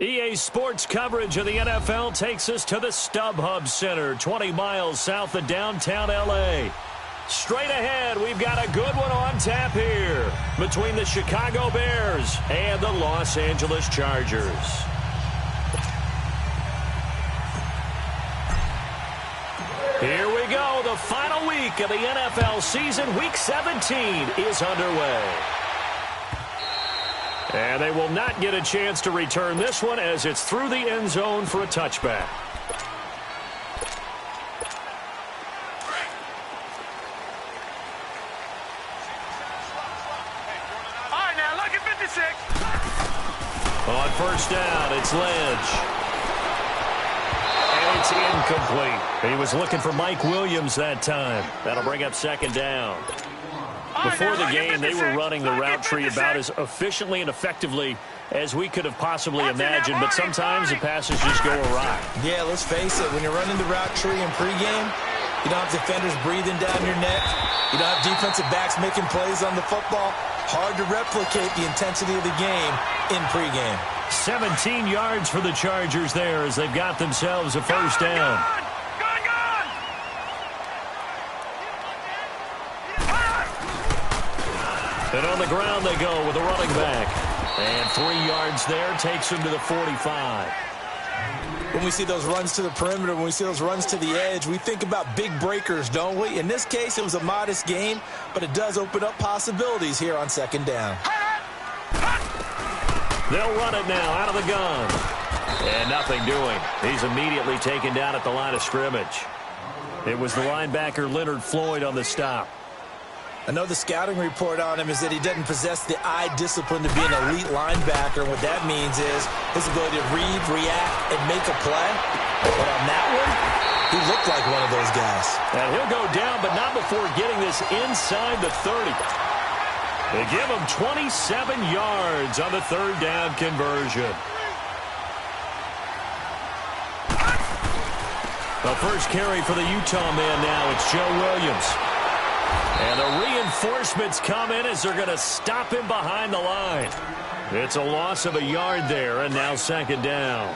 EA Sports coverage of the NFL takes us to the StubHub Center, 20 miles south of downtown L.A. Straight ahead, we've got a good one on tap here between the Chicago Bears and the Los Angeles Chargers. Here we go. The final week of the NFL season, Week 17, is underway. And they will not get a chance to return this one as it's through the end zone for a touchback. All right, now look at 56. On first down, it's Lynch. And it's incomplete. He was looking for Mike Williams that time. That'll bring up second down. Before the game, they were running the route tree about as efficiently and effectively as we could have possibly imagined, but sometimes the passes just go awry. Yeah, let's face it, when you're running the route tree in pregame, you don't have defenders breathing down your neck. You don't have defensive backs making plays on the football. Hard to replicate the intensity of the game in pregame. 17 yards for the Chargers there as they've got themselves a first down. And on the ground they go with a running back. And 3 yards there takes him to the 45. When we see those runs to the perimeter, when we see those runs to the edge, we think about big breakers, don't we? In this case, it was a modest game, but it does open up possibilities here on second down. They'll run it now out of the gun. And nothing doing. He's immediately taken down at the line of scrimmage. It was the linebacker Leonard Floyd on the stop. I know the scouting report on him is that he doesn't possess the eye discipline to be an elite linebacker. What that means is his ability to read, react, and make a play. But on that one, he looked like one of those guys. And he'll go down, but not before getting this inside the 30. They give him 27 yards on the third down conversion. The first carry for the Utah man now. It's Joe Williams. And the reinforcements come in as they're going to stop him behind the line. It's a loss of a yard there, and now second down.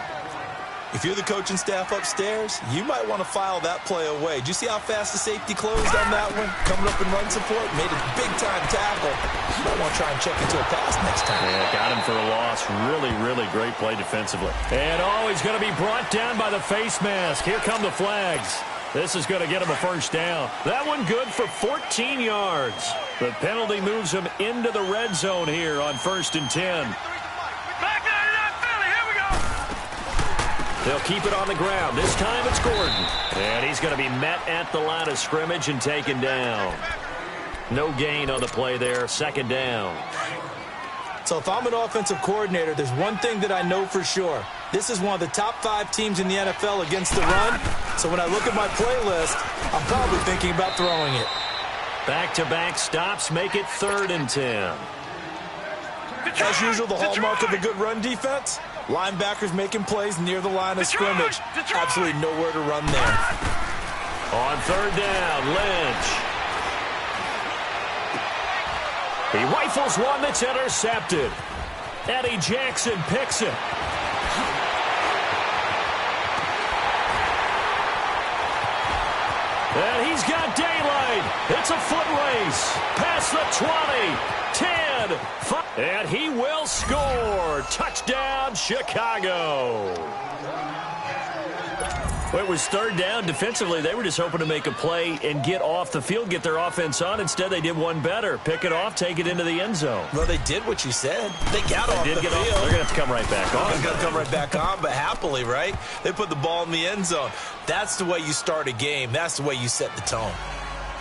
If you're the coaching staff upstairs, you might want to file that play away. Did you see how fast the safety closed on that one? Coming up in run support, made a big-time tackle. You might want to try and check into a pass next time. Yeah, got him for a loss. Really, really great play defensively. And he's going to be brought down by the face mask. Here come the flags. This is going to get him a first down. That one good for 14 yards. The penalty moves him into the red zone here on 1st and 10. They'll keep it on the ground. This time it's Gordon. And he's going to be met at the line of scrimmage and taken down. No gain on the play there. Second down. So if I'm an offensive coordinator, there's one thing that I know for sure. This is one of the top 5 teams in the NFL against the run. So when I look at my playlist, I'm probably thinking about throwing it. Back-to-back stops make it 3rd and 10. As usual, the hallmark of a good run defense, linebackers making plays near the line of scrimmage. Absolutely nowhere to run there. On 3rd down, Lynch. He rifles one that's intercepted. Eddie Jackson picks it. And he's got daylight. It's a foot race. Past the 20, 10, 5. And he will score. Touchdown, Chicago. Well, it was 3rd down. Defensively, they were just hoping to make a play and get off the field, get their offense on. Instead, they did one better. Pick it off, take it into the end zone. Well, they did what you said. They got off the field. They're going to have to come right back on. They're going to come right back on, but happily, right? They put the ball in the end zone. That's the way you start a game. That's the way you set the tone.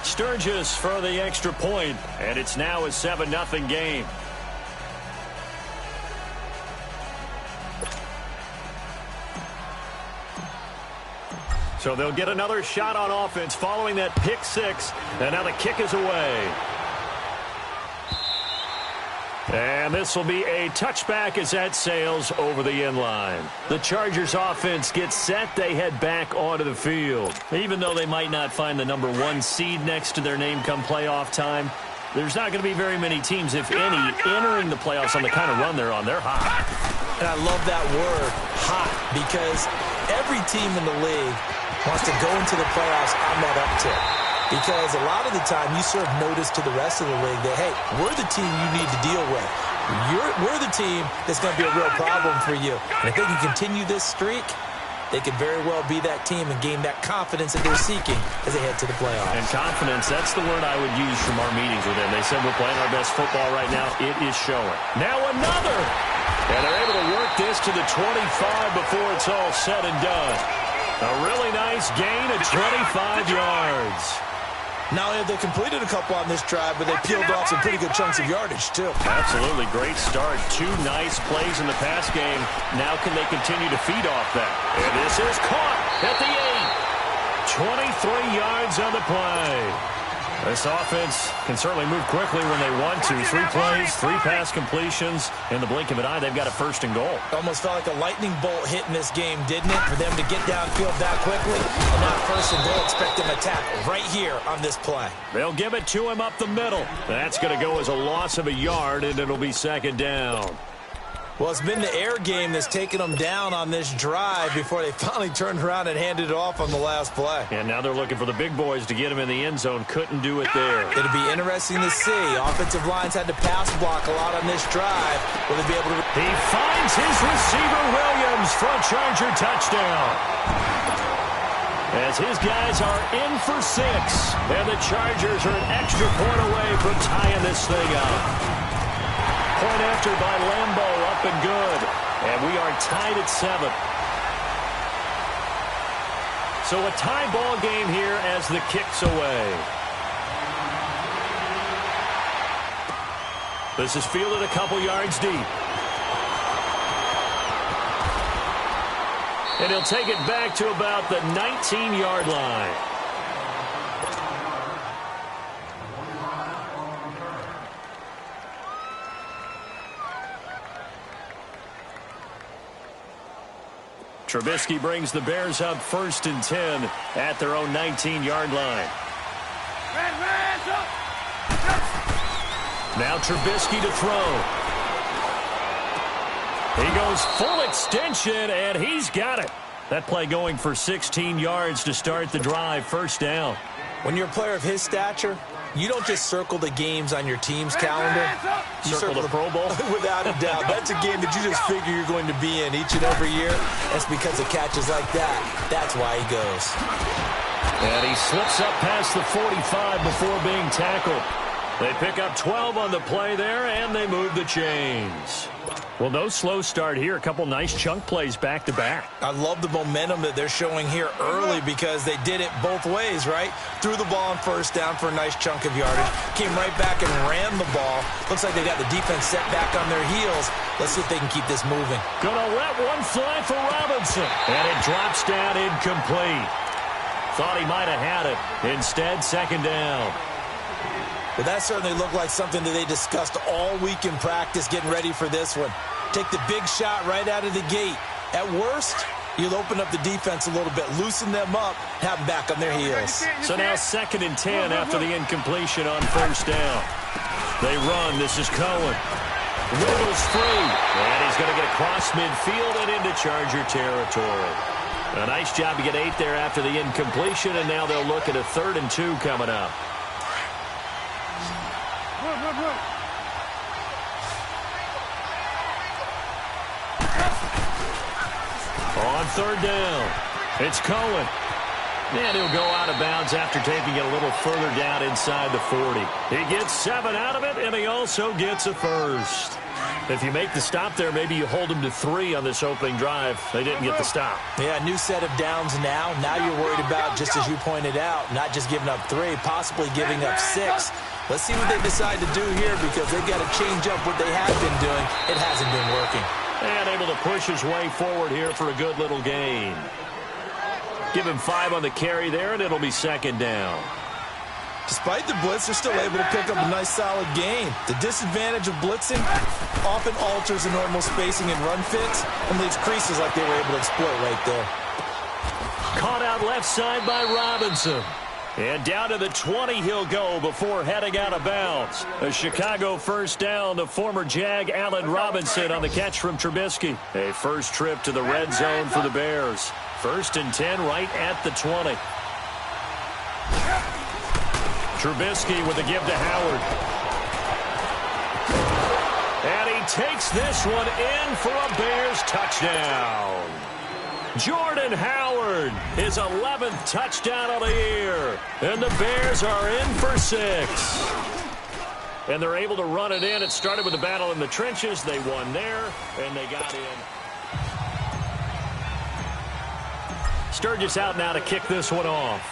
Sturgis for the extra point, and it's now a 7-0 game. So they'll get another shot on offense following that pick 6, and now the kick is away. And this will be a touchback as that sails over the end line. The Chargers offense gets set. They head back onto the field. Even though they might not find the number 1 seed next to their name come playoff time, there's not going to be very many teams, if any, entering the playoffs on the kind of run they're on. They're hot. And I love that word, hot, because every team in the league wants to go into the playoffs on that uptick. Because a lot of the time you serve notice to the rest of the league that, hey, we're the team you need to deal with. We're the team that's going to be a real problem for you. And if they can continue this streak, they could very well be that team and gain that confidence that they're seeking as they head to the playoffs. And confidence, that's the word I would use from our meetings with them. They said we're playing our best football right now. It is showing. Now another. And they're able to work this to the 25 before it's all said and done. A really nice gain of 25 yards. Not only have they completed a couple on this drive, but they peeled off some pretty good chunks of yardage, too. Absolutely. Great start. 2 nice plays in the pass game. Now can they continue to feed off that? And this is caught at the 8. 23 yards on the play. This offense can certainly move quickly when they want to. 3 plays, 3 pass completions. In the blink of an eye, they've got a 1st and goal. Almost felt like a lightning bolt hit in this game, didn't it? For them to get downfield that quickly. And now 1st and goal, expect them to tackle right here on this play. They'll give it to him up the middle. That's going to go as a loss of a yard, and it'll be 2nd down. Well, it's been the air game that's taken them down on this drive before they finally turned around and handed it off on the last play. And now they're looking for the big boys to get him in the end zone. Couldn't do it there. It'll be interesting to see. Offensive lines had to pass block a lot on this drive. Will they be able to... He finds his receiver, Williams, for a Charger touchdown. As his guys are in for 6. And the Chargers are an extra point away from tying this thing up. Point after by Lambeau, up and good. And we are tied at 7. So a tie ball game here as the kick's away. This is fielded a couple yards deep. And he'll take it back to about the 19-yard line. Trubisky brings the Bears up 1st and 10 at their own 19-yard line. Now Trubisky to throw. He goes full extension, and he's got it. That play going for 16 yards to start the drive. 1st down. When you're a player of his stature, you don't just circle the games on your team's calendar. You circle the Pro Bowl? Without a doubt. That's a game that you just figure you're going to be in each and every year. That's because of catches like that. That's why he goes. And he slips up past the 45 before being tackled. They pick up 12 on the play there, and they move the chains. Well, no slow start here. A couple nice chunk plays back-to-back. I love the momentum that they're showing here early because they did it both ways, right? Threw the ball on 1st down for a nice chunk of yardage. Came right back and ran the ball. Looks like they got the defense set back on their heels. Let's see if they can keep this moving. Gonna let one fly for Robinson. And it drops down incomplete. Thought he might have had it. Instead, 2nd down. Well, that certainly looked like something that they discussed all week in practice getting ready for this one. Take the big shot right out of the gate. At worst, you'll open up the defense a little bit, loosen them up, have them back on their heels. So now 2nd and 10 after the incompletion on 1st down. They run. This is Cohen. Wiggles free. And he's going to get across midfield and into Charger territory. A nice job to get 8 there after the incompletion, and now they'll look at a 3rd and 2 coming up. On 3rd down, it's Cohen. And he'll go out of bounds after taking it a little further down inside the 40. He gets 7 out of it, and he also gets a 1st. If you make the stop there, maybe you hold them to 3 on this opening drive. They didn't get the stop. Yeah, new set of downs now. Now you're worried about, just as you pointed out, not just giving up 3, possibly giving up 6. Let's see what they decide to do here because they've got to change up what they have been doing. It hasn't been working. And able to push his way forward here for a good little gain. Give him 5 on the carry there, and it'll be 2nd down. Despite the blitz, they're still able to pick up a nice, solid gain. The disadvantage of blitzing often alters the normal spacing and run fits and leaves creases like they were able to exploit right there. Caught out left side by Robinson. And down to the 20 he'll go before heading out of bounds. A Chicago first down to former Jag Allen Robinson on the catch from Trubisky. A first trip to the red zone for the Bears. 1st and 10 right at the 20. Trubisky with a give to Howard. And he takes this one in for a Bears touchdown. Jordan Howard, his 11th touchdown of the year. And the Bears are in for 6. And they're able to run it in. It started with a battle in the trenches. They won there, and they got in. Sturgis out now to kick this one off.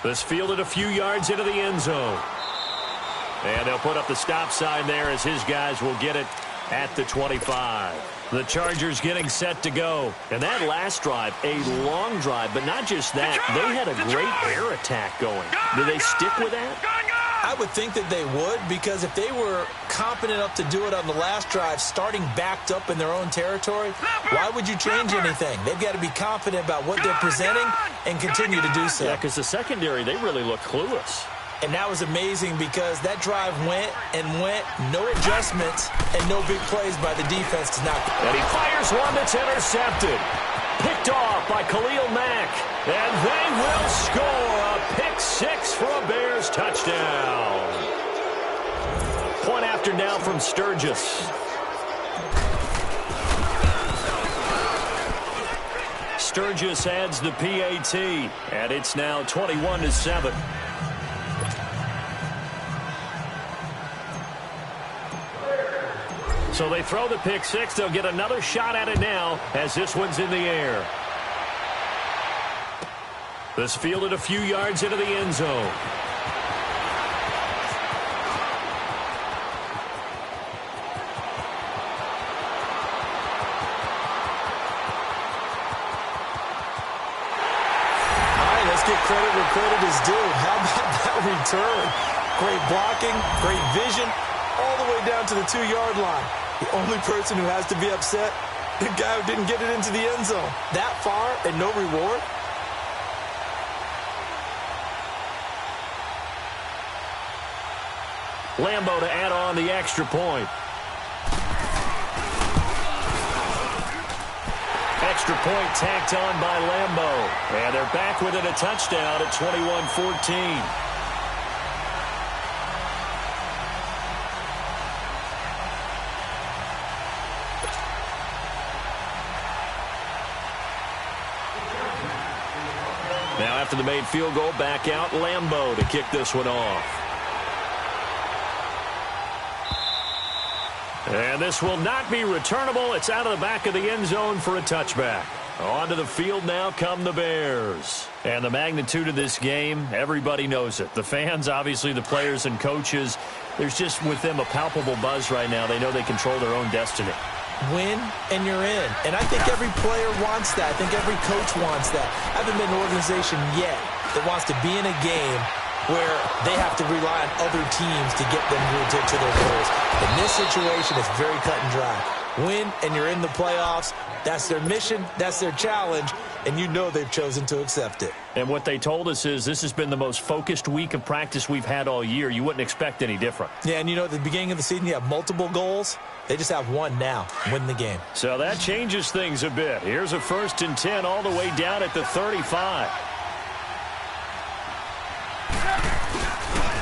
This fielded a few yards into the end zone. And they'll put up the stop sign there as his guys will get it at the 25. The Chargers getting set to go. And that last drive, a long drive, but not just that. They had a great air attack going. Do they stick with that? I would think that they would, because if they were competent enough to do it on the last drive, starting backed up in their own territory, why would you change anything? They've got to be confident about what they're presenting and continue to do so. Yeah, because the secondary, they really look clueless. And that was amazing because that drive went and went, no adjustments, and no big plays by the defense to knock. And he fires one that's intercepted. Picked off by Khalil Mack. And they will score a pick 6 for a Bears touchdown. Point after now from Sturgis. Sturgis adds the PAT, and it's now 21-7. So they throw the pick 6. They'll get another shot at it now as this one's in the air. This fielded a few yards into the end zone. Credit where credit is due. How about that return? Great blocking, great vision, all the way down to the 2-yard line. The only person who has to be upset, the guy who didn't get it into the end zone. That far and no reward? Lambo to add on the extra point. Extra point tacked on by Lambo. And they're back within a touchdown at 21-14. Now after the made field goal, back out Lambo to kick this one off. And this will not be returnable. It's out of the back of the end zone for a touchback. Onto the field now come the Bears. And the magnitude of this game, everybody knows it. The fans, obviously the players and coaches, there's just with them a palpable buzz right now. They know they control their own destiny. Win and you're in. And I think every player wants that. I think every coach wants that. I haven't been an organization yet that wants to be in a game where they have to rely on other teams to get them to their goals. In this situation, it's very cut and dry. Win, and you're in the playoffs. That's their mission. That's their challenge. And you know they've chosen to accept it. And what they told us is this has been the most focused week of practice we've had all year. You wouldn't expect any different. Yeah, and you know at the beginning of the season you have multiple goals. They just have one now. Win the game. So that changes things a bit. Here's a 1st and 10 all the way down at the 35.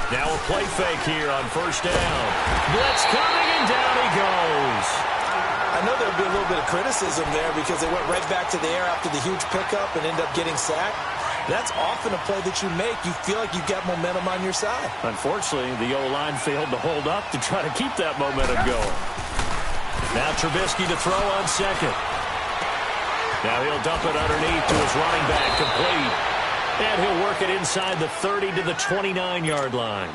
Now a play fake here on 1st down. Blitz coming, and down he goes. I know there'll be a little bit of criticism there because they went right back to the air after the huge pickup and ended up getting sacked. That's often a play that you make. You feel like you've got momentum on your side. Unfortunately, the O-line failed to hold up to try to keep that momentum going. Now Trubisky to throw on 2nd. Now he'll dump it underneath to his running back, complete. And he'll work it inside the 30 to the 29-yard line.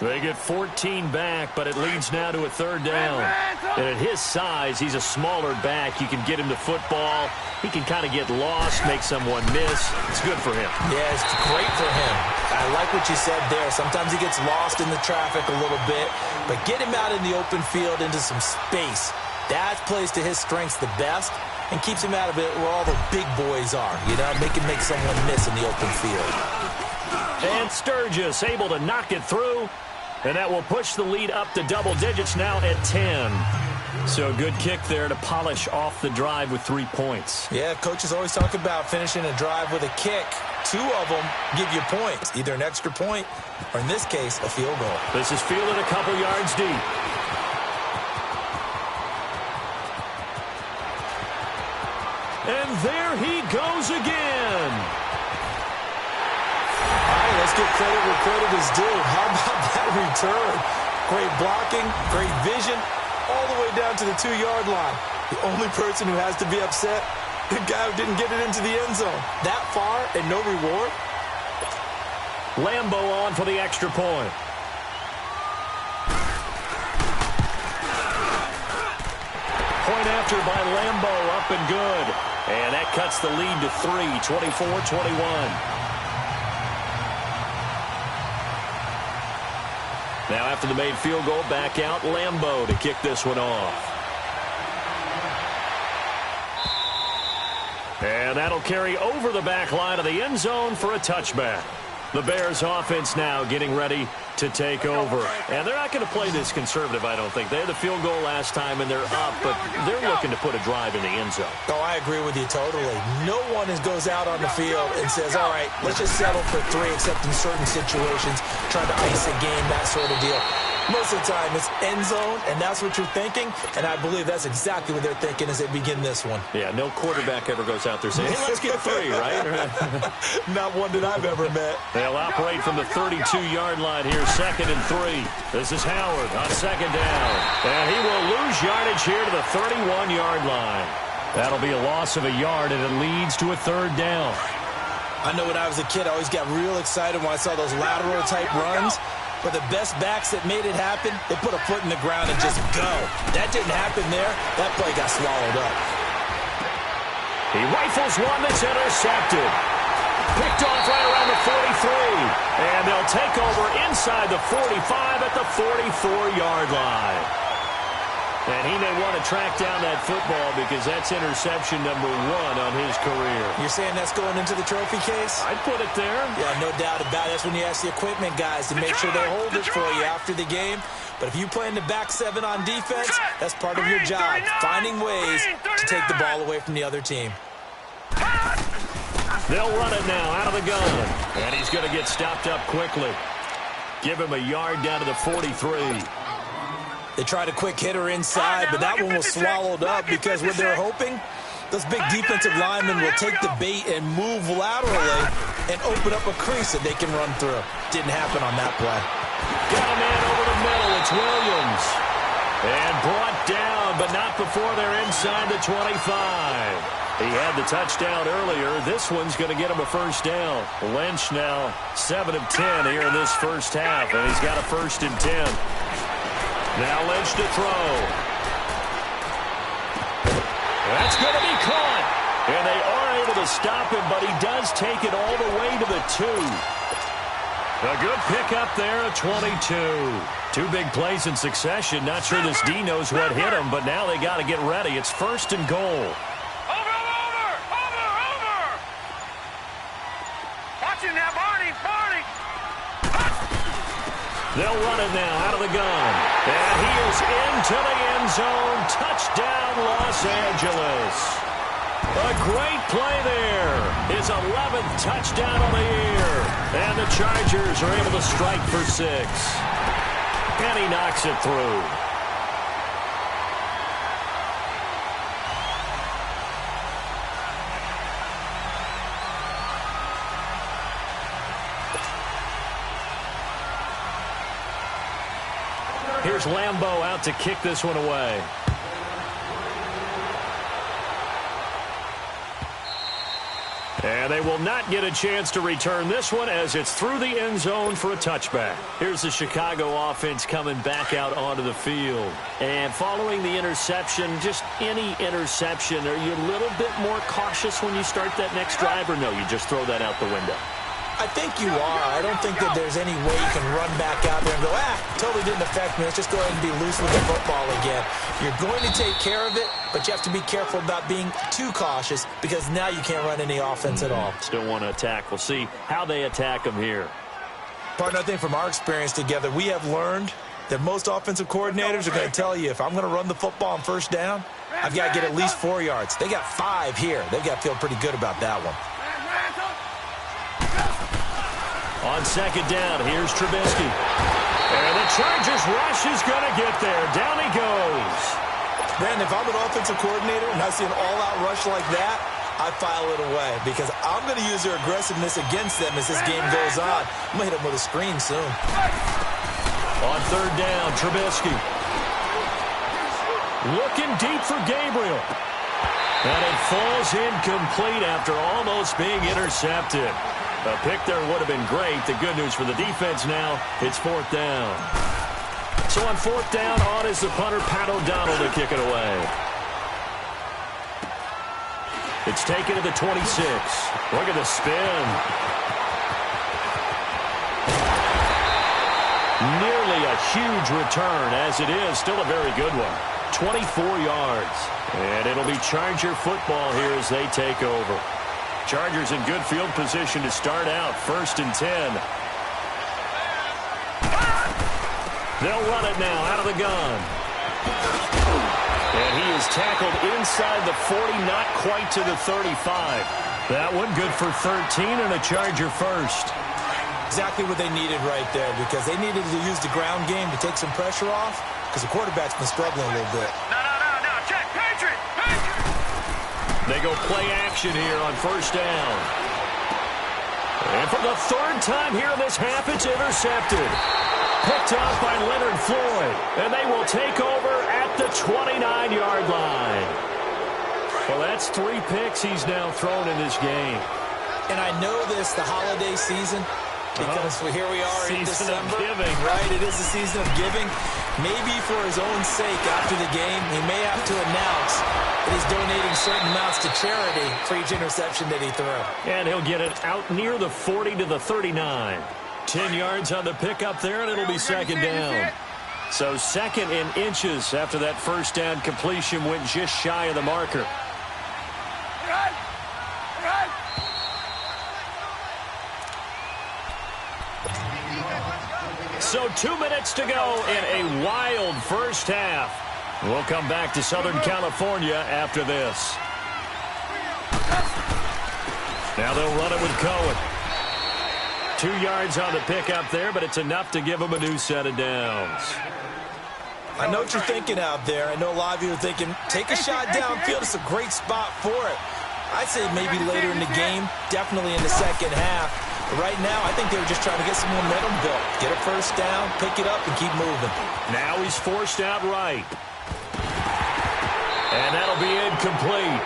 They get 14 back, but it leads now to a 3rd down. And at his size, he's a smaller back. You can get him to football. He can kind of get lost, make someone miss. It's good for him. Yeah, it's great for him. I like what you said there. Sometimes he gets lost in the traffic a little bit, but get him out in the open field into some space. That plays to his strengths the best. and keeps him out of it where all the big boys are, you know, make someone miss in the open field. And Sturgis able to knock it through, and that will push the lead up to double digits now at 10. So good kick there to polish off the drive with 3 points. Yeah, coaches always talk about finishing a drive with a kick. 2 of them give you points, either an extra point or, in this case, a field goal. This is fielded a couple yards deep. And there he goes again. All right, let's give credit where credit is due. How about that return? Great blocking, great vision, all the way down to the 2-yard line. The only person who has to be upset, the guy who didn't get it into the end zone. That far and no reward? Lambo on for the extra point. Point after by Lambo, up and good. And that cuts the lead to 3, 24-21. Now after the made field goal, back out Lambo to kick this one off. And that'll carry over the back line of the end zone for a touchback. The Bears offense now getting ready to take over. And they're not going to play this conservative, I don't think. They had the field goal last time, and they're up, but they're looking to put a drive in the end zone. Oh, I agree with you totally. No one goes out on the field and says, all right, let's just settle for 3, except in certain situations, trying to ice a game, that sort of deal. Most of the time, it's end zone, and that's what you're thinking, and I believe that's exactly what they're thinking as they begin this one. Yeah, no quarterback ever goes out there saying, hey, let's get 3, right? Not one that I've ever met. They'll operate from the 32-yard line here, 2nd and 3. This is Howard on 2nd down, and he will lose yardage here to the 31-yard line. That'll be a loss of a yard, and it leads to a 3rd down. I know when I was a kid, I always got real excited when I saw those lateral-type runs. But the best backs that made it happen, they put a foot in the ground and just go. That didn't happen there. That play got swallowed up. He rifles one that's intercepted. Picked off right around the 43. And they'll take over inside the 45 at the 44-yard line. And he may want to track down that football because that's interception number 1 on his career. You're saying that's going into the trophy case? I'd put it there. Yeah, no doubt about it. That's when you ask the equipment guys to make sure they hold it for you after the game. But if you play in the back 7 on defense, that's part of your job, finding ways to take the ball away from the other team. They'll run it now out of the gun. And he's going to get stopped up quickly. Give him a yard down to the 43. They tried a quick hitter inside, but that one was swallowed up because what they're hoping, those big defensive linemen will take the bait and move laterally and open up a crease that they can run through. Didn't happen on that play. Got a man over the middle. It's Williams. And brought down, but not before they're inside the 25. He had the touchdown earlier. This one's going to get him a 1st down. Lynch now 7 of 10 here in this first half, and he's got a 1st and 10. Now Lynch to throw. That's going to be caught. And they are able to stop him, but he does take it all the way to the 2. A good pickup there at 22. 2 big plays in succession. Not sure this D knows what hit him, but now they got to get ready. It's 1st and goal. Over! Watch him now, Barney! They'll run it now out of the gun. And he is into the end zone. Touchdown, Los Angeles. A great play there. His 11th touchdown of the year. And the Chargers are able to strike for 6. And he knocks it through. Here's Lambo out to kick this one away. And they will not get a chance to return this one as it's through the end zone for a touchback. Here's the Chicago offense coming back out onto the field. And following the interception, just any interception, are you a little bit more cautious when you start that next drive, or no, you just throw that out the window? I think you are. I don't think that there's any way you can run back out there and go, totally didn't affect me. Let's just go ahead and be loose with the football again. You're going to take care of it, but you have to be careful about being too cautious because now you can't run any offense at all. Still want to attack. We'll see how they attack them here. Partner, I think from our experience together, we have learned that most offensive coordinators are going to tell you, if I'm going to run the football on first down, I've got to get at least 4 yards. They got 5 here. They've got to feel pretty good about that one. On second down, here's Trubisky. And the Chargers rush is going to get there. Down he goes. Brandon, if I'm an offensive coordinator and I see an all-out rush like that, I file it away because I'm going to use their aggressiveness against them as this game goes on. I'm going to hit them with a screen soon. On third down, Trubisky. Looking deep for Gabriel. And it falls incomplete after almost being intercepted. A pick there would have been great. The good news for the defense now, it's fourth down. So on fourth down, on is the punter, Pat O'Donnell, to kick it away. It's taken to the 26. Look at the spin. Nearly a huge return, as it is. Still a very good one. 24 yards. And it'll be Charger football here as they take over. Chargers in good field position to start out. 1st and 10. They'll run it now out of the gun. And he is tackled inside the 40, not quite to the 35. That one good for 13 and a Charger first. Exactly what they needed right there because they needed to use the ground game to take some pressure off because the quarterback's been struggling a little bit. No. Check. Patriot. They go play action here on first down. And for the 3rd time here in this half, it's intercepted. Picked off by Leonard Floyd. And they will take over at the 29-yard line. Well, that's 3 picks he's now thrown in this game. And I know this, the holiday season, because here we are in December. Giving. Right, it is the season of giving. Maybe for his own sake after the game, he may have to announce that he's donating certain amounts to charity for each interception that he threw. And he'll get it out near the 40 to the 39. 10 yards on the pickup there, and it'll be second down. So 2nd in inches after that first down completion went just shy of the marker. So 2 minutes to go in a wild first half. We'll come back to Southern California after this. Now they'll run it with Cohen. 2 yards on the pickup there, but it's enough to give them a new set of downs. I know what you're thinking out there. I know a lot of you are thinking, take a shot downfield. It's a great spot for it. I'd say maybe later in the game, definitely in the second half. But right now, I think they were just trying to get some momentum built. Get a first down, pick it up, and keep moving. Now he's forced out right. And that'll be incomplete.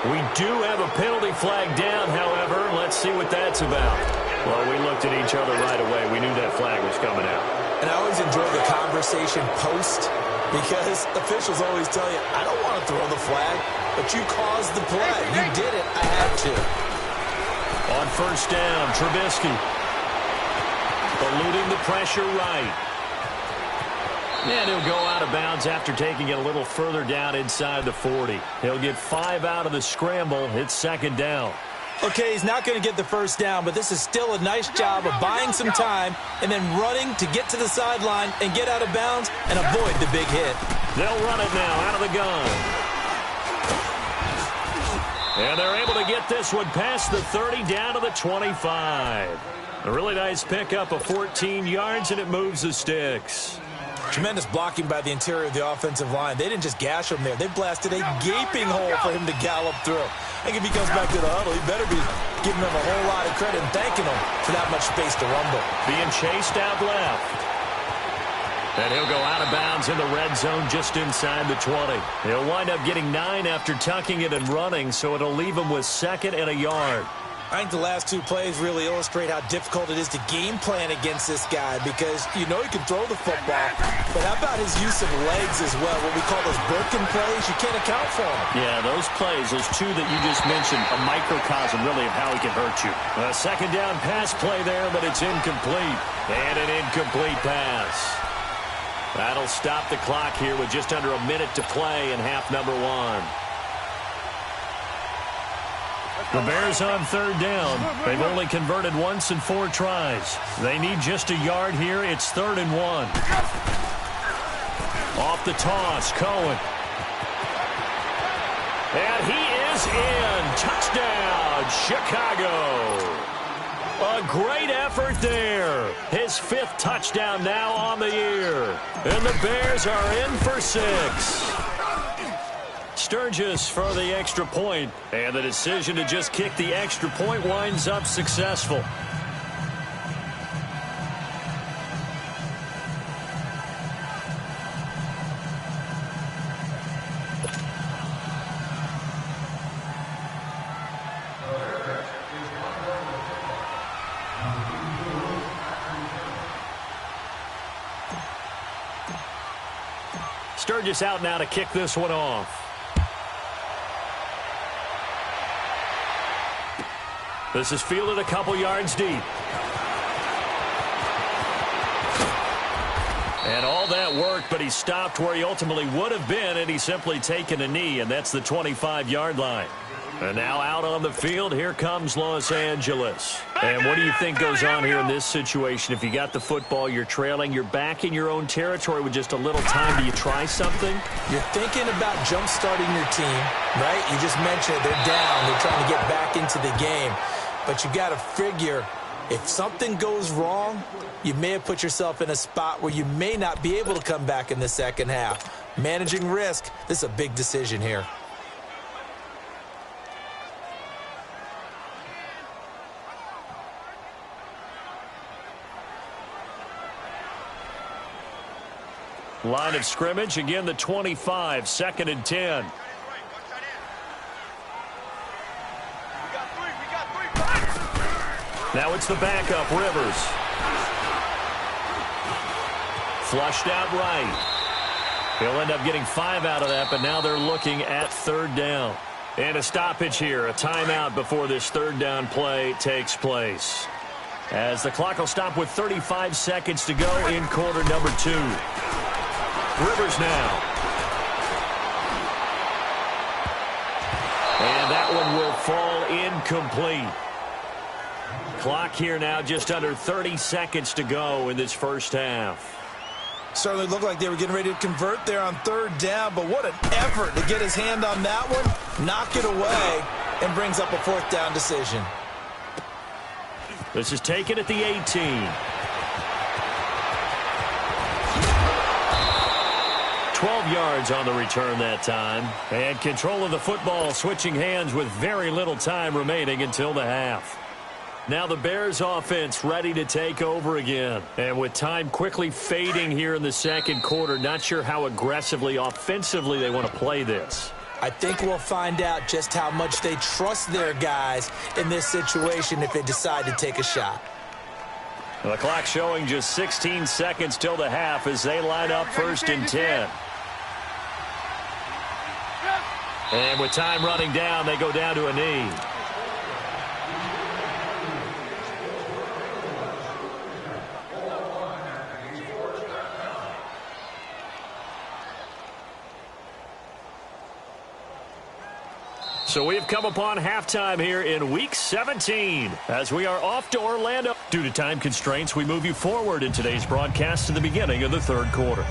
We do have a penalty flag down, however. Let's see what that's about. Well, we looked at each other right away. We knew that flag was coming out. And I always enjoy the conversation post because officials always tell you, I don't want to throw the flag, but you caused the play. You did it. I had to. On first down, Trubisky. Eluding the pressure right. And he'll go out of bounds after taking it a little further down inside the 40. He'll get 5 out of the scramble. It's second down. Okay, he's not going to get the first down, but this is still a nice job of buying some time and then running to get to the sideline and get out of bounds and avoid the big hit. They'll run it now out of the gun. And they're able to get this one past the 30 down to the 25. A really nice pickup of 14 yards, and it moves the sticks. Tremendous blocking by the interior of the offensive line. They didn't just gash him there. They blasted a gaping hole for him to gallop through. I think if he comes back to the huddle, he better be giving them a whole lot of credit and thanking them for that much space to rumble. Being chased out left. And he'll go out of bounds in the red zone just inside the 20. He'll wind up getting 9 after tucking it and running, so it'll leave him with 2nd and a yard. I think the last two plays really illustrate how difficult it is to game plan against this guy because you know he can throw the football, but how about his use of legs as well? What we call those Birkin plays, you can't account for them. Yeah, those plays, those two that you just mentioned, a microcosm really of how he can hurt you. A second down pass play there, but it's incomplete. And an incomplete pass. That'll stop the clock here with just under a minute to play in half number one. The Bears on third down. They've only converted once in 4 tries. They need just a yard here. It's 3rd and 1. Off the toss, Cohen. And he is in. Touchdown, Chicago. A great effort there. His 5th touchdown now on the year. And the Bears are in for 6. Sturgis for the extra point, and the decision to just kick the extra point winds up successful. Sturgis out now to kick this one off. This is fielded a couple yards deep. And all that work, but he stopped where he ultimately would have been, and he's simply taken a knee, and that's the 25-yard line. And now out on the field, here comes Los Angeles. And what do you think goes on here in this situation? If you got the football, you're trailing, you're back in your own territory with just a little time. Do you try something? You're thinking about jump-starting your team, right? You just mentioned it. They're down. They're trying to get back into the game. But you got to figure, if something goes wrong, you may have put yourself in a spot where you may not be able to come back in the second half. Managing risk, this is a big decision here. Line of scrimmage, again the 25, 2nd and 10. Now it's the backup, Rivers. Flushed out right. He'll end up getting 5 out of that, but now they're looking at 3rd down. And a stoppage here, a timeout before this 3rd down play takes place. As the clock will stop with 35 seconds to go in quarter number 2. Rivers now. And that one will fall incomplete. Clock here now just under 30 seconds to go in this first half. Certainly looked like they were getting ready to convert there on 3rd down, but what an effort to get his hand on that one, knock it away, and brings up a 4th down decision. This is taken at the 18. 12 yards on the return that time. And control of the football switching hands with very little time remaining until the half. Now the Bears offense ready to take over again. And with time quickly fading here in the second quarter, not sure how aggressively, offensively they want to play this. I think we'll find out just how much they trust their guys in this situation if they decide to take a shot. The clock showing just 16 seconds till the half as they line up 1st and 10. And with time running down, they go down to a knee. So we've come upon halftime here in Week 17 as we are off to Orlando. Due to time constraints, we move you forward in today's broadcast to the beginning of the 3rd quarter.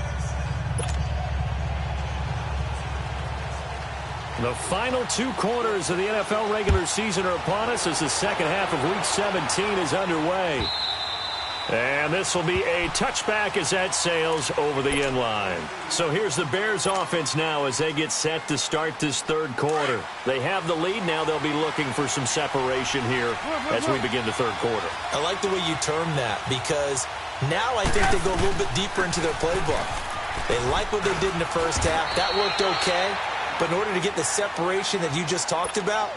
The final 2 quarters of the NFL regular season are upon us as the second half of Week 17 is underway. And this will be a touchback as that sails over the end line. So here's the Bears offense now as they get set to start this 3rd quarter. They have the lead. Now they'll be looking for some separation here as we begin the 3rd quarter. I like the way you term that because now I think they go a little bit deeper into their playbook. They like what they did in the first half. That worked okay. But in order to get the separation that you just talked about,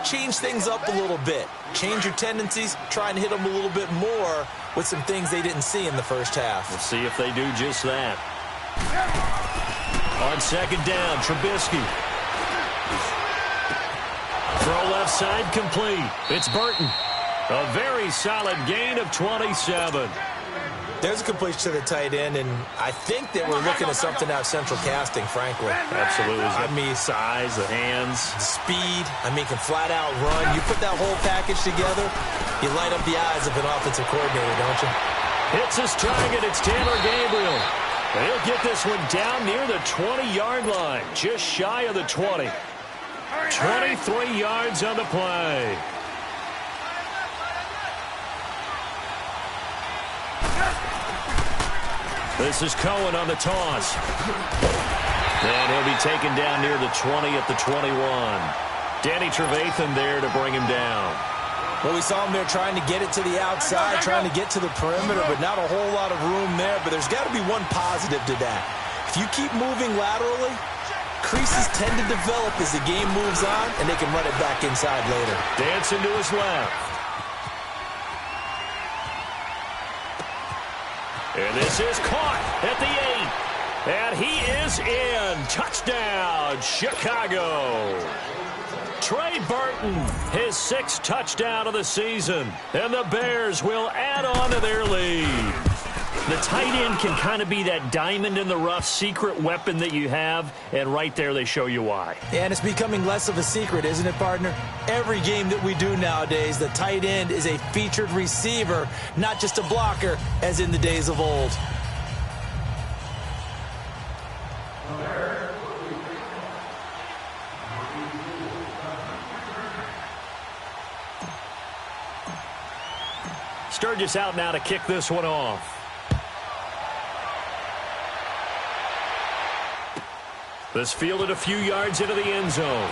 change things up a little bit. Change your tendencies, try and hit them a little bit more with some things they didn't see in the first half. We'll see if they do just that. On second down, Trubisky. Throw left side complete. It's Burton. A very solid gain of 27. There's a completion to the tight end, and I think that we're looking at something out of central casting, frankly. Absolutely. I mean, size, the hands. Speed. I mean, can flat out run. You put that whole package together, you light up the eyes of an offensive coordinator, don't you? Hits his target. It's Taylor Gabriel. And he'll get this one down near the 20-yard line, just shy of the 20. 23 yards on the play. This is Cohen on the toss. And he'll be taken down near the 20 at the 21. Danny Trevathan there to bring him down. Well, we saw him there trying to get it to the outside, trying to get to the perimeter, but not a whole lot of room there. But there's got to be one positive to that. If you keep moving laterally, creases tend to develop as the game moves on, and they can run it back inside later. Dancing to his left. And this is caught at the 8. And he is in. Touchdown, Chicago. Trey Burton, his 6th touchdown of the season. And the Bears will add on to their lead. The tight end can kind of be that diamond in the rough secret weapon that you have, and right there they show you why. And it's becoming less of a secret, isn't it, partner? Every game that we do nowadays, the tight end is a featured receiver, not just a blocker, as in the days of old. Sturgis out now to kick this one off. This fielded a few yards into the end zone.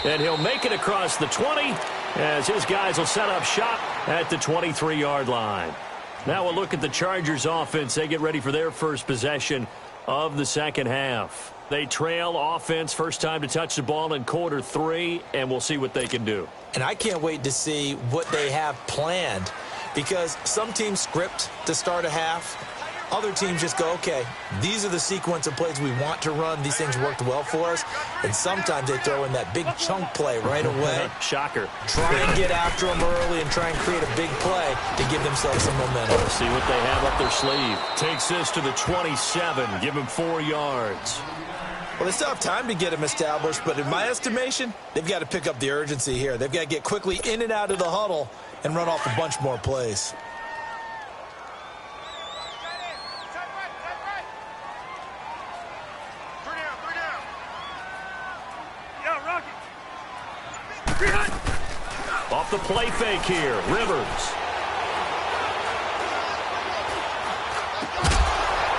And he'll make it across the 20 as his guys will set up shop at the 23-yard line. Now we'll look at the Chargers offense. They get ready for their first possession of the second half. They trail offense, first time to touch the ball in quarter 3, and we'll see what they can do. And I can't wait to see what they have planned, because some teams script to start a half. Other teams just go, okay, these are the sequence of plays we want to run. These things worked well for us. And sometimes they throw in that big chunk play right away. Shocker. Try and get after them early and try and create a big play to give themselves some momentum. Let's see what they have up their sleeve. Takes this to the 27. Give him 4 yards. Well, they still have time to get them established, but in my estimation, they've got to pick up the urgency here. They've got to get quickly in and out of the huddle and run off a bunch more plays. Off the play fake here, Rivers.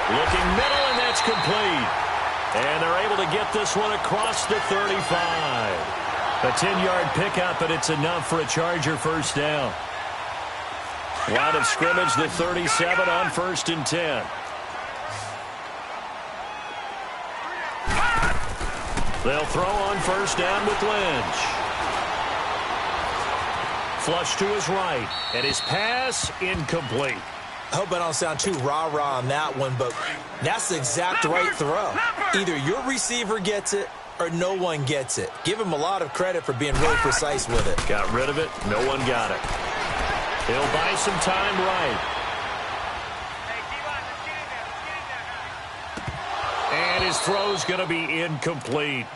Looking middle, and that's complete. And they're able to get this one across the 35. A 10-yard pickup, and it's enough for a Charger first down. Line of scrimmage, the 37 on 1st and 10. They'll throw on first down with Lynch. Flush to his right, and his pass incomplete. I hope I don't sound too rah-rah on that one, but that's the exact right throw. Either your receiver gets it or no one gets it. Give him a lot of credit for being really precise with it. Got rid of it. No one got it. He'll buy some time right. And his throw's going to be incomplete.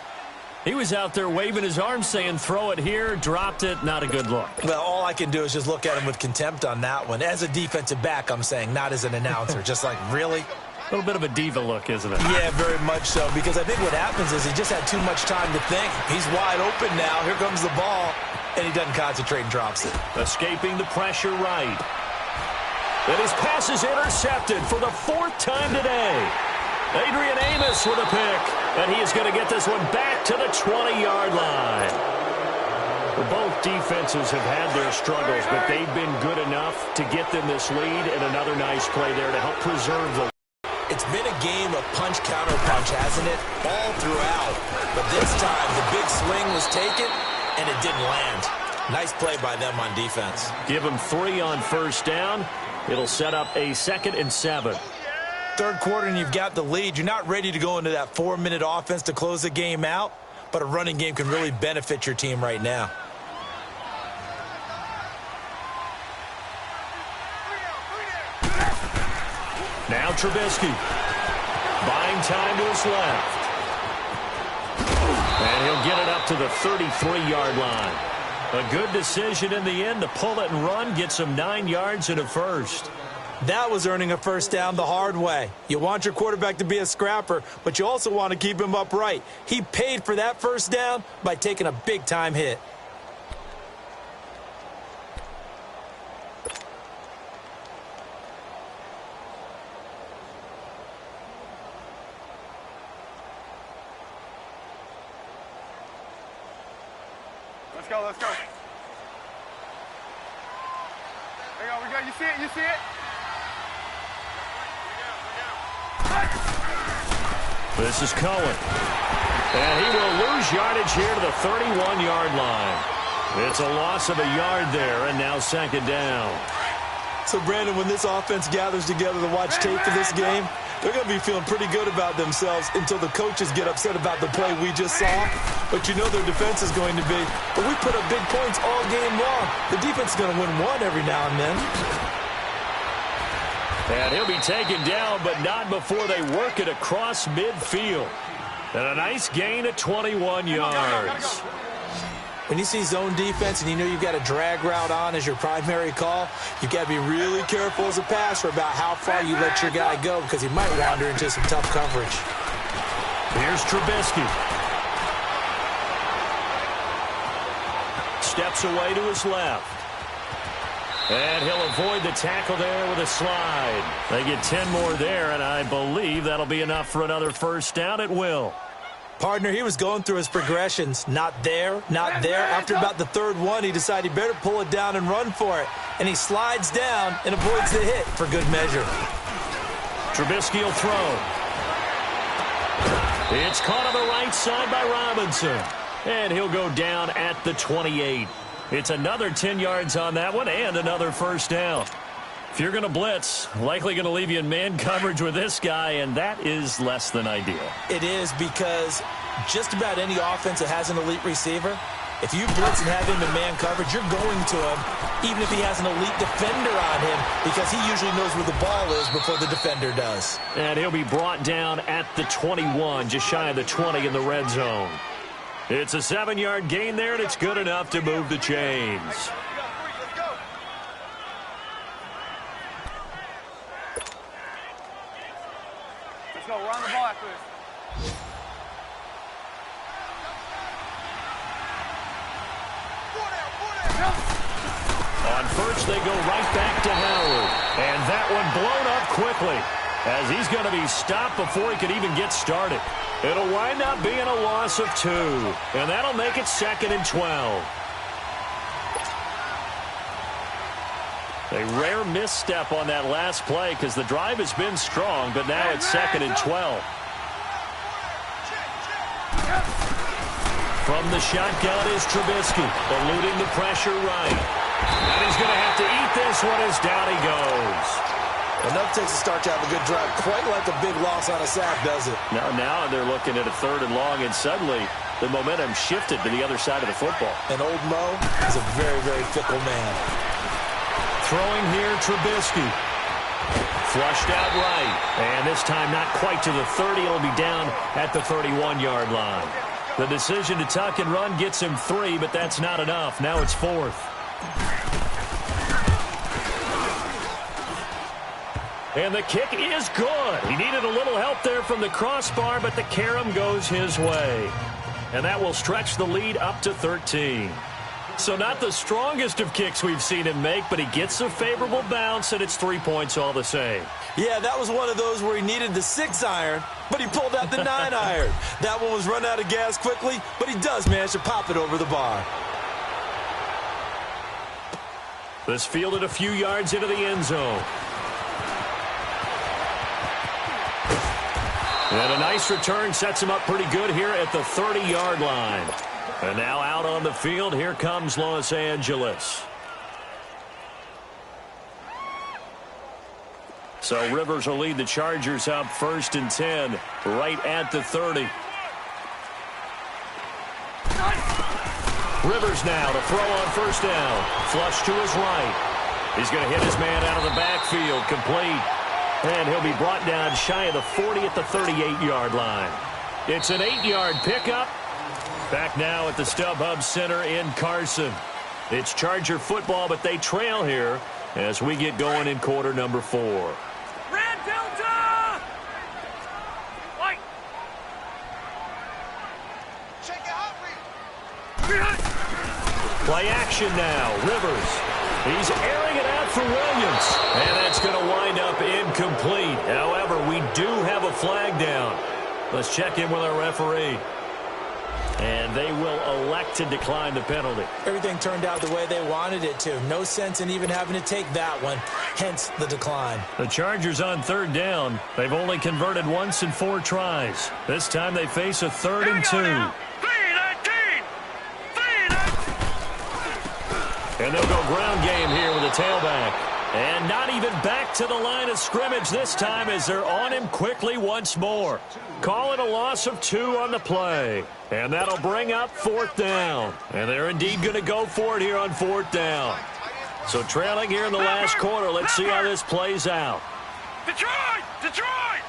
He was out there waving his arms saying, throw it here, dropped it, not a good look. Well, all I can do is just look at him with contempt on that one. As a defensive back, I'm saying, not as an announcer. Just like, really? A little bit of a diva look, isn't it? Yeah, very much so, because I think what happens is he just had too much time to think. He's wide open now. Here comes the ball, and he doesn't concentrate and drops it. Escaping the pressure right. And his pass is intercepted for the 4th time today. Adrian Amos with a pick, and he is going to get this one back to the 20-yard line. Both defenses have had their struggles, but they've been good enough to get them this lead, and another nice play there to help preserve the lead. It's been a game of punch-counter-punch, hasn't it? All throughout. But this time, the big swing was taken, and it didn't land. Nice play by them on defense. Give them 3 on first down. It'll set up a 2nd and 7. Third quarter, and you've got the lead. You're not ready to go into that 4-minute offense to close the game out, but a running game can really benefit your team right now. Now Trubisky. Buying time to his left. And he'll get it up to the 33-yard line. A good decision in the end to pull it and run, get some 9 yards and a first. That was earning a first down the hard way. You want your quarterback to be a scrapper, but you also want to keep him upright. He paid for that first down by taking a big-time hit. Let's go, let's go. There we go. You see it, you see it? This is Cohen. And he will lose yardage here to the 31-yard line. It's a loss of a yard there, and now 2nd down. So, Brandon, when this offense gathers together to watch tape for this game, they're going to be feeling pretty good about themselves until the coaches get upset about the play we just saw. But you know their defense is going to be, but we put up big points all game long. The defense is going to win one every now and then. And he'll be taken down, but not before they work it across midfield. And a nice gain of 21 yards. When you see zone defense and you know you've got a drag route on as your primary call, you've got to be really careful as a passer about how far you let your guy go because he might wander into some tough coverage. Here's Trubisky. Steps away to his left. And he'll avoid the tackle there with a slide. They get 10 more there, and I believe that'll be enough for another first down. It will. Partner, he was going through his progressions. Not there, not there. After about the third one, he decided he better pull it down and run for it. And he slides down and avoids the hit for good measure. Trubisky will throw. It's caught on the right side by Robinson. And he'll go down at the 28. It's another 10 yards on that one and another first down. If you're going to blitz, likely going to leave you in man coverage with this guy, and that is less than ideal. It is because just about any offense that has an elite receiver, if you blitz and have him in man coverage, you're going to him even if he has an elite defender on him because he usually knows where the ball is before the defender does. And he'll be brought down at the 21, just shy of the 20 in the red zone. It's a 7-yard gain there, and it's good enough to move the chains. Let's go, we're on the ball after this. On first, they go right back to Howard. And that one blown up quickly as he's going to be stopped before he could even get started. It'll wind up being a loss of 2, and that'll make it 2nd and 12. A rare misstep on that last play because the drive has been strong, but now it's 2nd and 12. From the shotgun is Trubisky, eluding the pressure right. And he's going to have to eat this one as down he goes. Enough takes a start to have a good drive, quite like a big loss on a sack, does it? Now they're looking at a 3rd and long, and suddenly the momentum shifted to the other side of the football. And old Mo is a very, very fickle man. Throwing here, Trubisky. Flushed out right. And this time not quite to the 30. It'll be down at the 31-yard line. The decision to tuck and run gets him 3, but that's not enough. Now it's 4th. And the kick is good. He needed a little help there from the crossbar, but the carom goes his way. And that will stretch the lead up to 13. So not the strongest of kicks we've seen him make, but he gets a favorable bounce, and it's 3 points all the same. Yeah, that was one of those where he needed the 6-iron, but he pulled out the 9-iron. That one was run out of gas quickly, but he does manage to pop it over the bar. This fielded a few yards into the end zone. And a nice return sets him up pretty good here at the 30-yard line. And now out on the field, here comes Los Angeles. So Rivers will lead the Chargers up 1st and 10, right at the 30. Rivers now to throw on 1st down. Flush to his right. He's going to hit his man out of the backfield, complete. And he'll be brought down shy of the 40 at the 38-yard line. It's an 8-yard pickup. Back now at the StubHub Center in Carson. It's Charger football, but they trail here as we get going in quarter number 4. Red Delta! White! Shake it out, Play action now. Rivers. He's airing it out for Williams. And that's going to wind up incomplete. However, we do have a flag down. Let's check in with our referee. And they will elect to decline the penalty. Everything turned out the way they wanted it to. No sense in even having to take that one. Hence the decline. The Chargers on 3rd down. They've only converted once in 4 tries. This time they face a 3rd and 2. And they'll go ground game here with a tailback. And not even back to the line of scrimmage this time as they're on him quickly once more. Call it a loss of 2 on the play. And that'll bring up 4th down. And they're indeed going to go for it here on 4th down. So trailing here in the last quarter. Let's see how this plays out. Detroit! Detroit!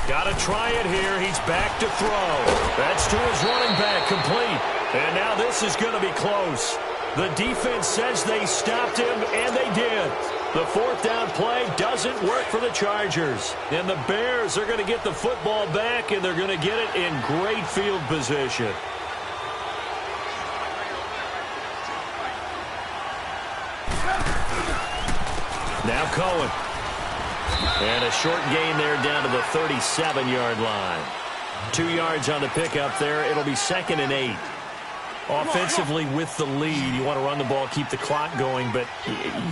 Got to try it here. He's back to throw. That's to his running back, complete. And now this is going to be close. The defense says they stopped him, and they did. The 4th down play doesn't work for the Chargers. And the Bears are going to get the football back, and they're going to get it in great field position. Now Cohen. And a short gain there down to the 37-yard line. 2 yards on the pickup there. It'll be 2nd and 8. Offensively with the lead, you want to run the ball, keep the clock going, but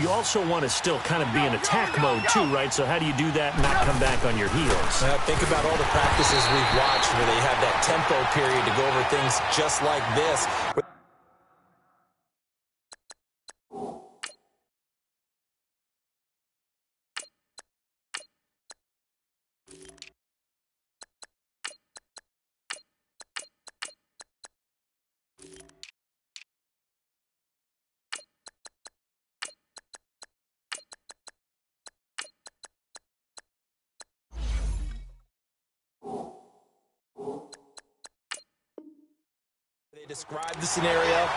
you also want to still kind of be in attack mode too, right? So how do you do that and not come back on your heels? Think about all the practices we've watched where they have that tempo period to go over things just like this. Describe the scenario,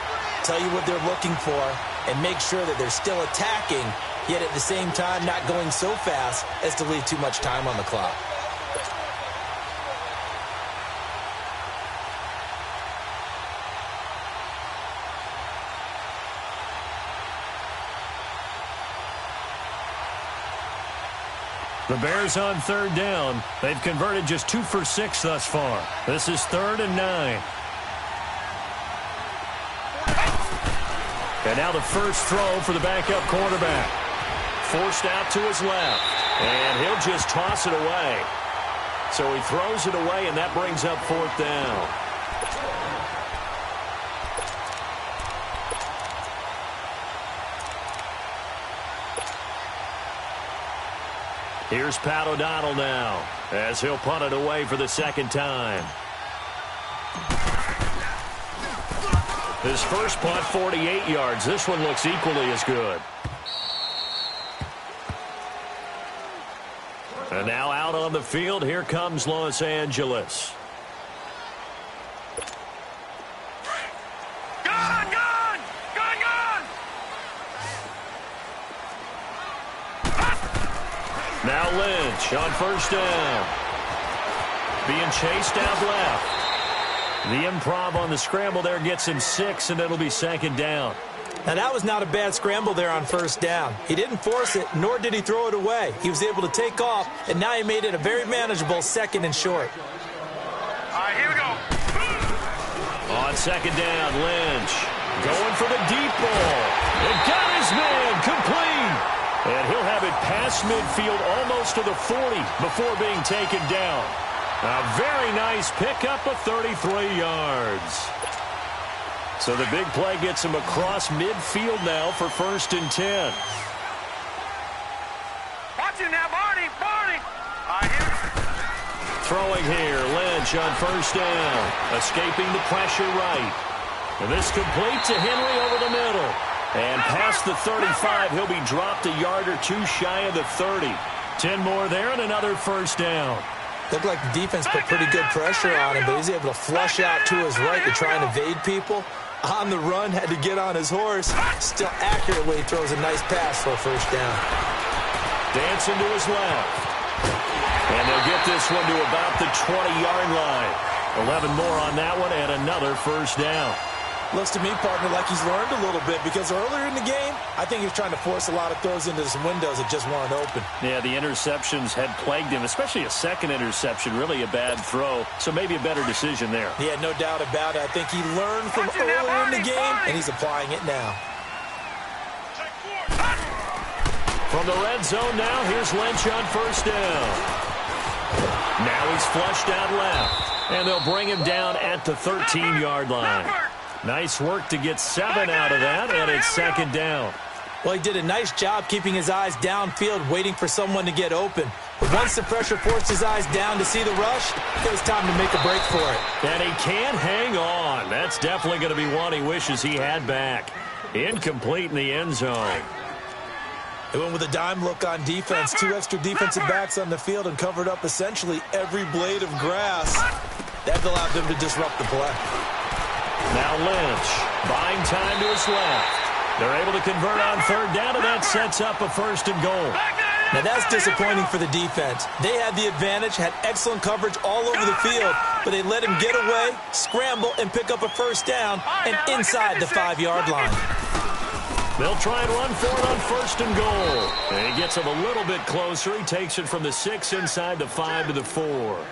tell you what they're looking for, and make sure that they're still attacking, yet at the same time not going so fast as to leave too much time on the clock. The Bears on 3rd down. They've converted just 2 for 6 thus far. This is 3rd and 9. And now the first throw for the backup quarterback. Forced out to his left. And he'll just toss it away. So he throws it away, and that brings up 4th down. Here's Pat O'Donnell now as he'll punt it away for the 2nd time. His first punt, 48 yards. This one looks equally as good. And now out on the field, here comes Los Angeles. Gun! Gun! Gun! Gun! Now Lynch on 1st down. Being chased out left. The improv on the scramble there gets him 6, and it'll be 2nd down. Now, that was not a bad scramble there on 1st down. He didn't force it, nor did he throw it away. He was able to take off, and now he made it a very manageable 2nd and short. All right, here we go. On 2nd down, Lynch going for the deep ball. It got his man complete. And he'll have it past across midfield almost to the 40 before being taken down. A very nice pickup of 33 yards. So the big play gets him across midfield now for 1st and 10. Watch it now, Barney. Barney. Throwing here, Lynch on 1st down. Escaping the pressure right. And this complete to Henry over the middle. And past the 35, he'll be dropped a yard or two shy of the 30. 10 more there and another 1st down. Looked like the defense put pretty good pressure on him, but he's able to flush out to his right to try and evade people. On the run, had to get on his horse. Still accurately throws a nice pass for a 1st down. Dancing to his left. And they'll get this one to about the 20-yard line. 11 more on that one and another 1st down. Looks to me, partner, like he's learned a little bit because earlier in the game, I think he was trying to force a lot of throws into some windows that just weren't open. Yeah, the interceptions had plagued him, especially a second interception, really a bad throw. So maybe a better decision there. Yeah, no doubt about it. I think he learned from earlier in the game, and he's applying it now. From the red zone now, here's Lynch on 1st down. Now he's flushed out left, and they'll bring him down at the 13-yard line. Nice work to get 7 out of that, and it's 2nd down. Well, he did a nice job keeping his eyes downfield, waiting for someone to get open. But once the pressure forced his eyes down to see the rush, it was time to make a break for it. And he can't hang on. That's definitely going to be one he wishes he had back. Incomplete in the end zone. They went with a dime look on defense. 2 extra defensive backs on the field and covered up essentially every blade of grass. That allowed them to disrupt the play. Now Lynch, buying time to his left. They're able to convert on 3rd down, and that sets up a 1st and goal. Now that's disappointing for the defense. They had the advantage, had excellent coverage all over the field, but they let him get away, scramble, and pick up a 1st down, and inside the 5-yard line. They'll try and run for it on 1st and goal. And he gets him a little bit closer. He takes it from the 6 inside the 5 to the 4.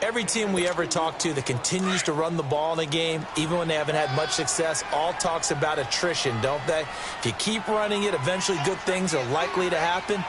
Every team we ever talk to that continues to run the ball in a game, even when they haven't had much success, all talks about attrition, don't they? If you keep running it, eventually good things are likely to happen.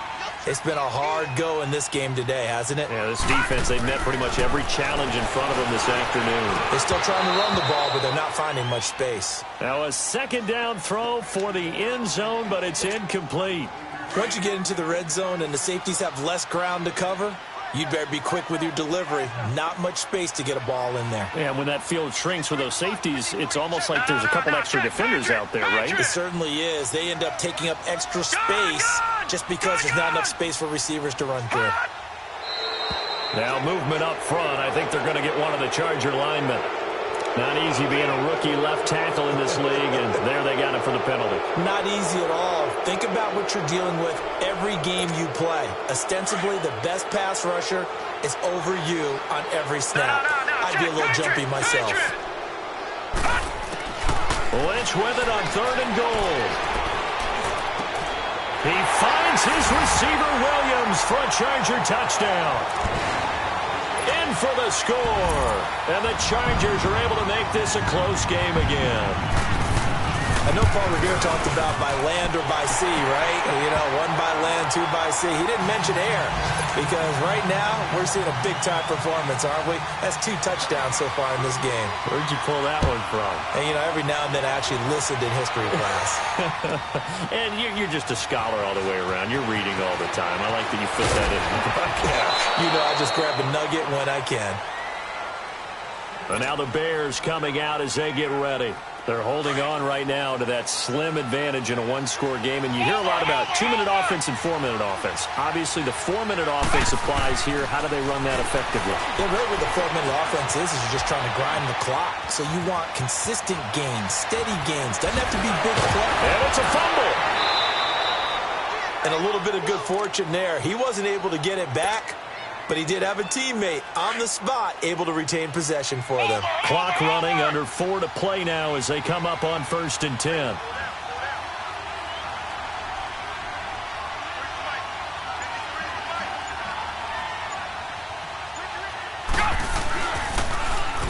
It's been a hard go in this game today, hasn't it? Yeah, this defense, they've met pretty much every challenge in front of them this afternoon. They're still trying to run the ball, but they're not finding much space. Now a 2nd down throw for the end zone, but it's incomplete. Once you get into the red zone and the safeties have less ground to cover, you'd better be quick with your delivery. Not much space to get a ball in there. Yeah, when that field shrinks with those safeties, it's almost like there's a couple extra defenders out there, right? It certainly is. They end up taking up extra space just because there's not enough space for receivers to run through. Now movement up front. I think they're going to get one of the Charger linemen. Not easy being a rookie left tackle in this league, and there they got him for the penalty. Not easy at all. Think about what you're dealing with every game you play. Ostensibly, the best pass rusher is over you on every snap. I'd be a little jumpy myself. Lynch with it on 3rd and goal. He finds his receiver, Williams, for a Charger touchdown. In for the score. And the Chargers are able to make this a close game again. I know Paul Revere talked about by land or by sea, right? You know, 1 by land, 2 by sea. He didn't mention air because right now we're seeing a big-time performance, aren't we? That's 2 touchdowns so far in this game. Where'd you pull that one from? And, you know, every now and then I actually listened in history class. And you're just a scholar all the way around. You're reading all the time. I like that you fit that in the broadcast. You know, I just grab a nugget when I can. And now the Bears coming out as they get ready. They're holding on right now to that slim advantage in a 1-score game. And you hear a lot about 2-minute offense and 4-minute offense. Obviously, the 4-minute offense applies here. How do they run that effectively? Yeah, really what the 4-minute offense is you're just trying to grind the clock. So you want consistent gains, steady gains. Doesn't have to be big play. And it's a fumble. And a little bit of good fortune there. He wasn't able to get it back, but he did have a teammate on the spot able to retain possession for them. Clock running, under 4 to play now as they come up on 1st and 10.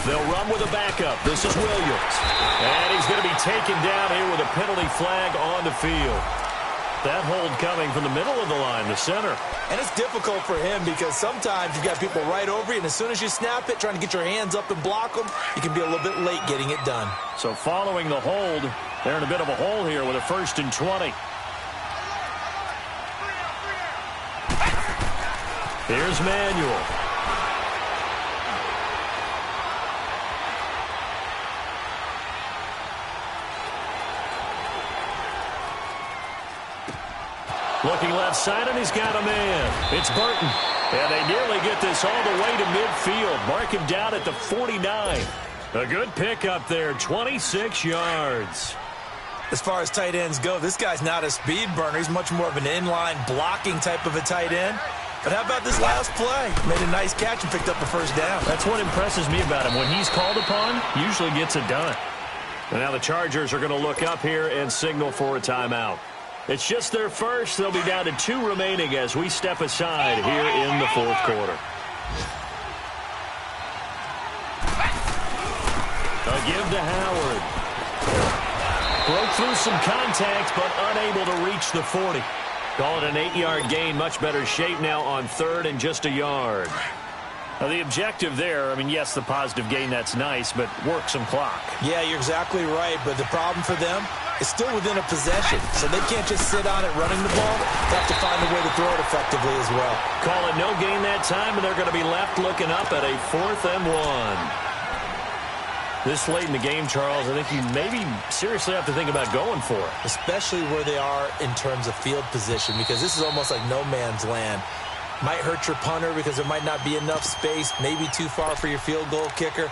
They'll run with a backup. This is Williams. And he's going to be taken down here with a penalty flag on the field. That hold coming from the middle of the line, the center. And it's difficult for him because sometimes you've got people right over you, and as soon as you snap it, trying to get your hands up and block them, you can be a little bit late getting it done. So following the hold, they're in a bit of a hole here with a 1st and 20. Here's Manuel. Looking left side, and he's got a man. It's Burton. And they nearly get this all the way to midfield. Mark him down at the 49. A good pickup there, 26 yards. As far as tight ends go, this guy's not a speed burner. He's much more of an inline blocking type of a tight end. But how about this last play? Made a nice catch and picked up a 1st down. That's what impresses me about him. When he's called upon, usually gets it done. And now the Chargers are going to look up here and signal for a timeout. It's just their first. They'll be down to 2 remaining as we step aside here in the 4th quarter. A give to Howard. Broke through some contact, but unable to reach the 40. Call it an 8-yard gain. Much better shape now on 3rd and just a yard. Now the objective there, I mean, yes, the positive gain, that's nice, but work some clock. Yeah, you're exactly right, but the problem for them is still within a possession, so they can't just sit on it running the ball. They have to find a way to throw it effectively as well. Call it no gain that time, and they're going to be left looking up at a 4th and 1. This late in the game, Charles, I think you maybe seriously have to think about going for it. Especially where they are in terms of field position, because this is almost like no man's land. Might hurt your punter because there might not be enough space, maybe too far for your field goal kicker.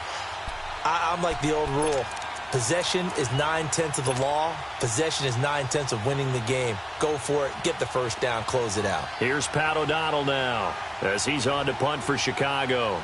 I'm like the old rule. Possession is 9/10 of the law. Possession is 9/10 of winning the game. Go for it. Get the 1st down. Close it out. Here's Pat O'Donnell now as he's on to punt for Chicago.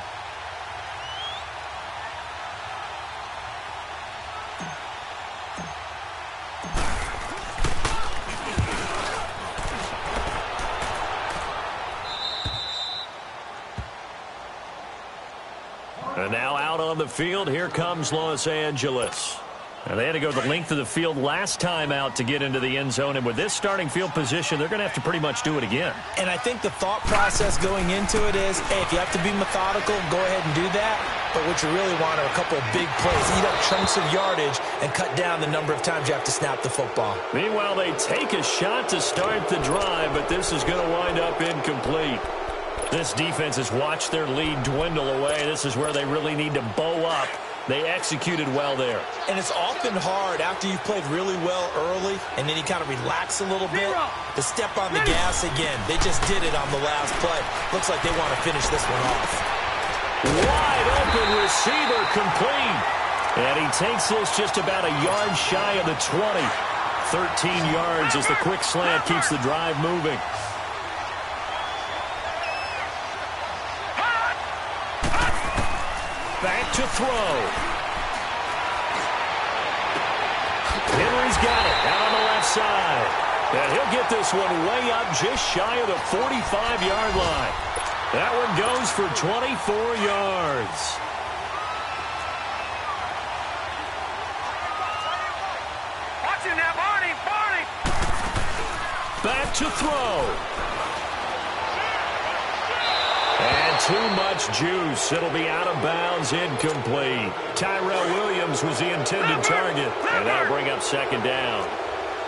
And now out on the field, here comes Los Angeles. And they had to go the length of the field last time out to get into the end zone. And with this starting field position, they're going to have to pretty much do it again. And I think the thought process going into it is, hey, if you have to be methodical, go ahead and do that. But what you really want are a couple of big plays. Eat up chunks of yardage and cut down the number of times you have to snap the football. Meanwhile, they take a shot to start the drive, but this is going to wind up incomplete. This defense has watched their lead dwindle away. This is where they really need to bow up. They executed well there. And it's often hard after you've played really well early and then you kind of relax a little bit to step on the gas again. They just did it on the last play. Looks like they want to finish this one off. Wide open receiver complete. And he takes this just about a yard shy of the 20. 13 yards as the quick slant keeps the drive moving. Back to throw. Henry's got it out on the left side. And he'll get this one way up just shy of the 45-yard line. That one goes for 24 yards. Watch him now, Barney! Barney! Back to throw. And too much juice. It'll be out of bounds, incomplete. Tyrell Williams was the intended target. And that'll bring up 2nd down.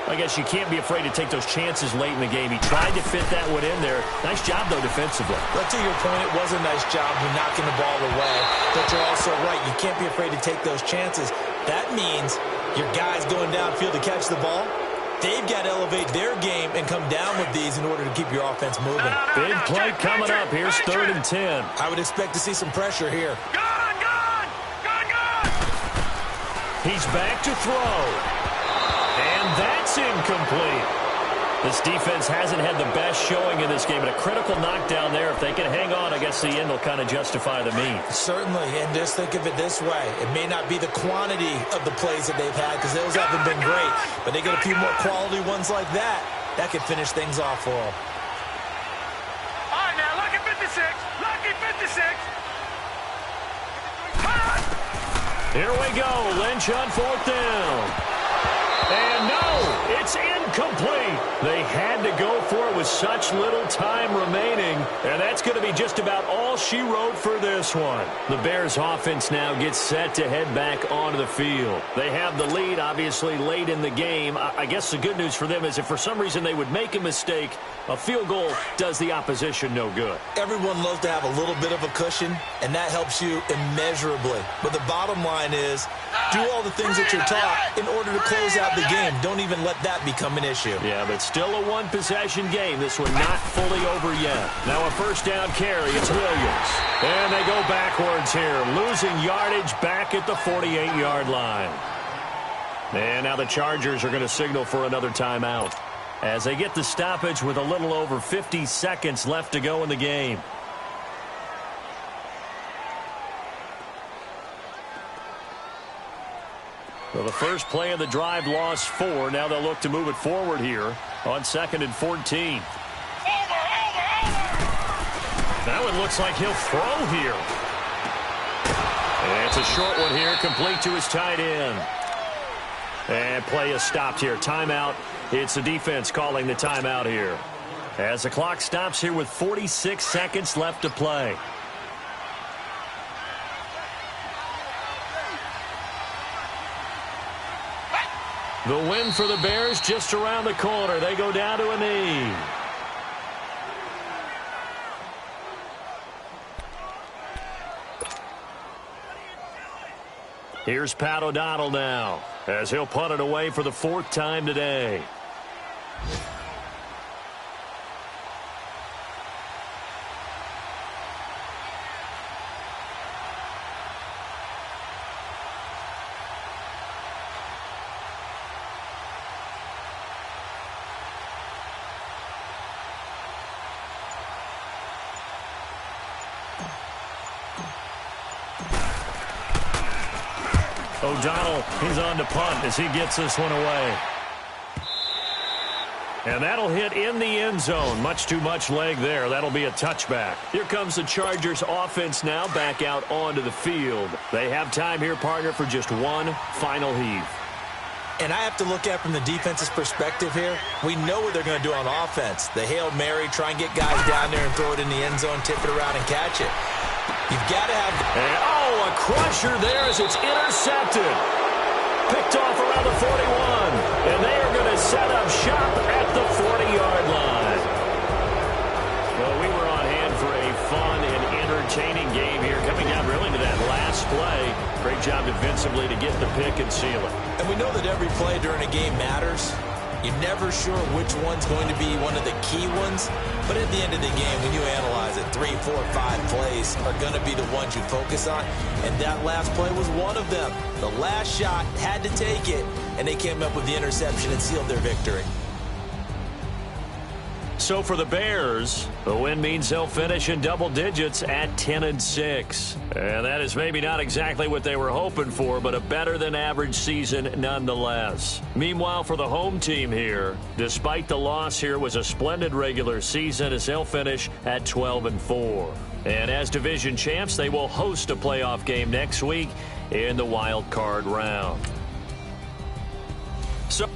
I guess you can't be afraid to take those chances late in the game. He tried to fit that one in there. Nice job, though, defensively. But to your point, it was a nice job of knocking the ball away. But you're also right. You can't be afraid to take those chances. That means your guys going downfield to catch the ball, they've got to elevate their game and come down with these in order to keep your offense moving. Big play coming up. Here's 3rd and 10. I would expect to see some pressure here. Gone! Gone! Gone! Gone! He's back to throw. And that's incomplete. This defense hasn't had the best showing in this game, but a critical knockdown there. If they can hang on, I guess the end will kind of justify the means. Certainly, and just think of it this way. It may not be the quantity of the plays that they've had because those haven't been great, but they get a few more quality ones like that. That could finish things off for them. All right, now, lucky 56. Lucky 56. Here we go. Lynch on 4th down. And no, it's it's incomplete. They had to go for it with such little time remaining, and that's going to be just about all she wrote for this one. The Bears offense now gets set to head back onto the field. They have the lead, obviously, late in the game. I guess the good news for them is if for some reason they would make a mistake, a field goal does the opposition no good. Everyone loves to have a little bit of a cushion, and that helps you immeasurably. But the bottom line is, do all the things that you're taught in order to close out the game. Don't even let that become an issue. Yeah, but still a one-possession game. This one not fully over yet. Now a first down carry. It's Williams. And they go backwards here, losing yardage back at the 48-yard line. And now the Chargers are going to signal for another timeout as they get the stoppage with a little over 50 seconds left to go in the game. Well, the first play of the drive lost 4. Now they'll look to move it forward here on 2nd and 14. That one looks like he'll throw here. And it's a short one here, complete to his tight end. And play is stopped here. Timeout. It's the defense calling the timeout here. As the clock stops here with 46 seconds left to play. The win for the Bears just around the corner. They go down to a knee. Here's Pat O'Donnell now as he'll punt it away for the 4th time today. O'Donnell, he's on to punt as he gets this one away. And that'll hit in the end zone. Much too much leg there. That'll be a touchback. Here comes the Chargers offense now back out onto the field. They have time here, partner, for just one final heave. And I have to look at from the defense's perspective here. We know what they're going to do on offense. The Hail Mary, try and get guys down there and throw it in the end zone, tip it around and catch it. You've got to have... And, a crusher there as it's intercepted. Picked off around the 41. And they are going to set up shop at the 40-yard line. Well, we were on hand for a fun and entertaining game here, coming down really to that last play. Great job defensively to get the pick and seal it. And we know that every play during a game matters. You're never sure which one's going to be one of the key ones. But at the end of the game, when you analyze it, 3, 4, 5 plays are going to be the ones you focus on. And that last play was one of them. The last shot had to take it, and they came up with the interception and sealed their victory. So for the Bears, the win means they'll finish in double digits at 10-6. And that is maybe not exactly what they were hoping for, but a better-than-average season nonetheless. Meanwhile, for the home team here, despite the loss here, was a splendid regular season as they'll finish at 12-4. And as division champs, they will host a playoff game next week in the wild card round. So